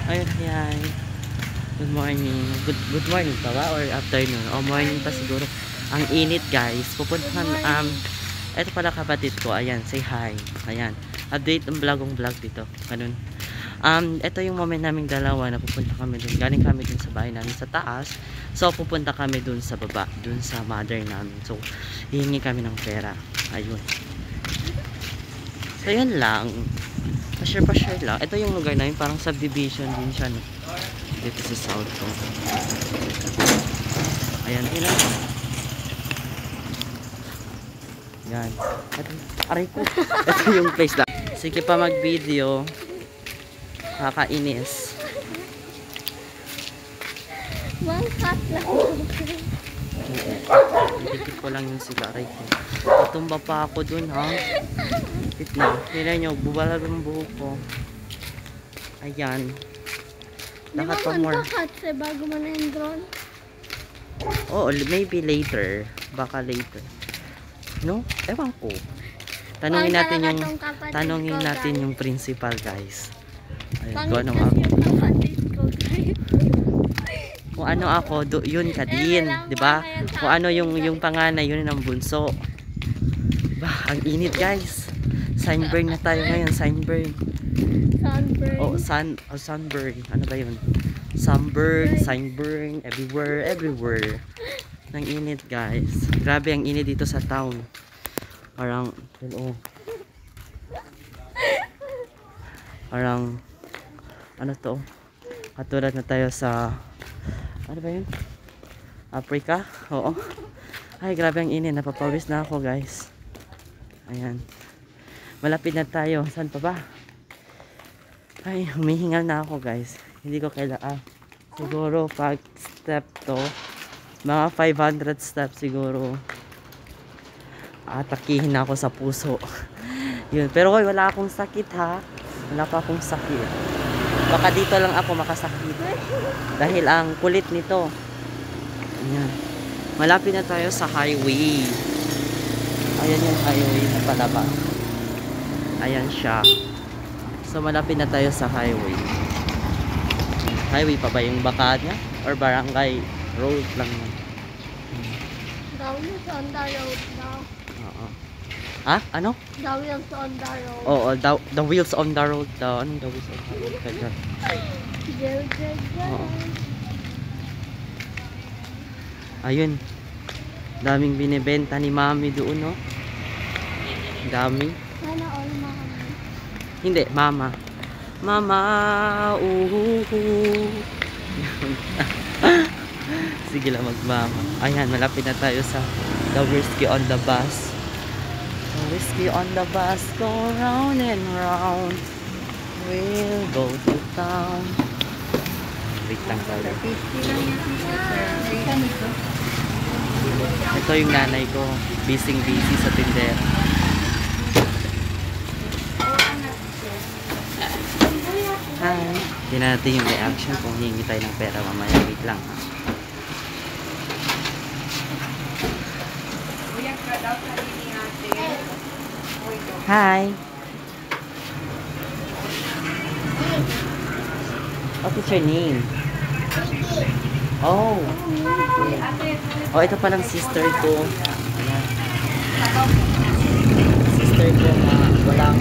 Ayun, hi. Good morning. Good morning pa ba? Or afternoon? O morning pa siguro. Ang init guys. Pupuntahan, eto pala kapatid ko. Ayan, say hi. Ayan. Update ang vlog dito. Ganun. Ito yung moment naming dalawa na pupunta kami dun. Galing kami dun sa bahay namin sa taas. So, pupunta kami dun sa baba. Dun sa mother namin. So, hihingi kami ng pera. Ayun. So, yun lang. Pa-share lang. Ito yung lugar namin. Parang subdivision din siya. No? Dito sa South ko. Ayan. Ayan. Yan. Aray ko. Ito yung place lang. Sige pa mag-video. Kakainis. Mangkat lang. Dikit ko lang yung sigaray ko. Patumba pa ako dun ha. Wait na. Tignan nyo. Bubalab yung buhok ko. Ayan. Di ba man kakatse bago man na yung drone? Oo. Maybe later. Baka later. No? Ewan ko. Tanungin natin yung principal guys. Ayun, kung ano kung ano ako, yun ka din, 'di ba? Kung ano yung panganay, yun ang bunso. Ba, ang init, guys. Sunburn na tayo ngayon, sunburn. Sunburn. Ano ba 'yun? Sunburn, everywhere. Nang init, guys. Grabe ang init dito sa town. Parang ano to? Katulad na tayo sa ano ba yun? Africa? Oo. Ay, grabe ang init. Napapawis na ako, guys. Ayan. Malapit na tayo. Saan pa ba? Ay, humihingal na ako, guys. Hindi ko kailangan. Siguro, pag step to, mga 500 steps siguro. Atakihin na ako sa puso. Yun. Pero, wala akong sakit, ha? Wala pa akong sakit. Baka dito lang ako makasakit. Dahil ang kulit nito. Ayan. Malapit na tayo sa highway. Ayan yung highway na palaba. Ayan siya. So malapit na tayo sa highway. Highway pa ba yung baka niya? Or barangay road lang yan? Daw yung on the road daw. Oo. Ha? Ano? Daw yung on the road. Oo, the wheels on the road daw. Anong the wheels on the road? Kaya. Oo. Ayun. Daming binibenta ni Mami doon, no? Dami. Sana all mama. Hindi, Mama. Mama, Sige lang mag-mama. Ayan, malapit na tayo sa the whiskey on the bus. The whiskey on the bus go round and round. We'll go to town. Wait lang tayo. Ito yung nanay ko. Busy sa tindera. Hi. Tingnan natin yung reaction kung hihingi tayo ng pera mamaya. Wait lang. Hi. What is your name? Oh. Oh, ito palang sister ko. Ayan. Sister ko na walang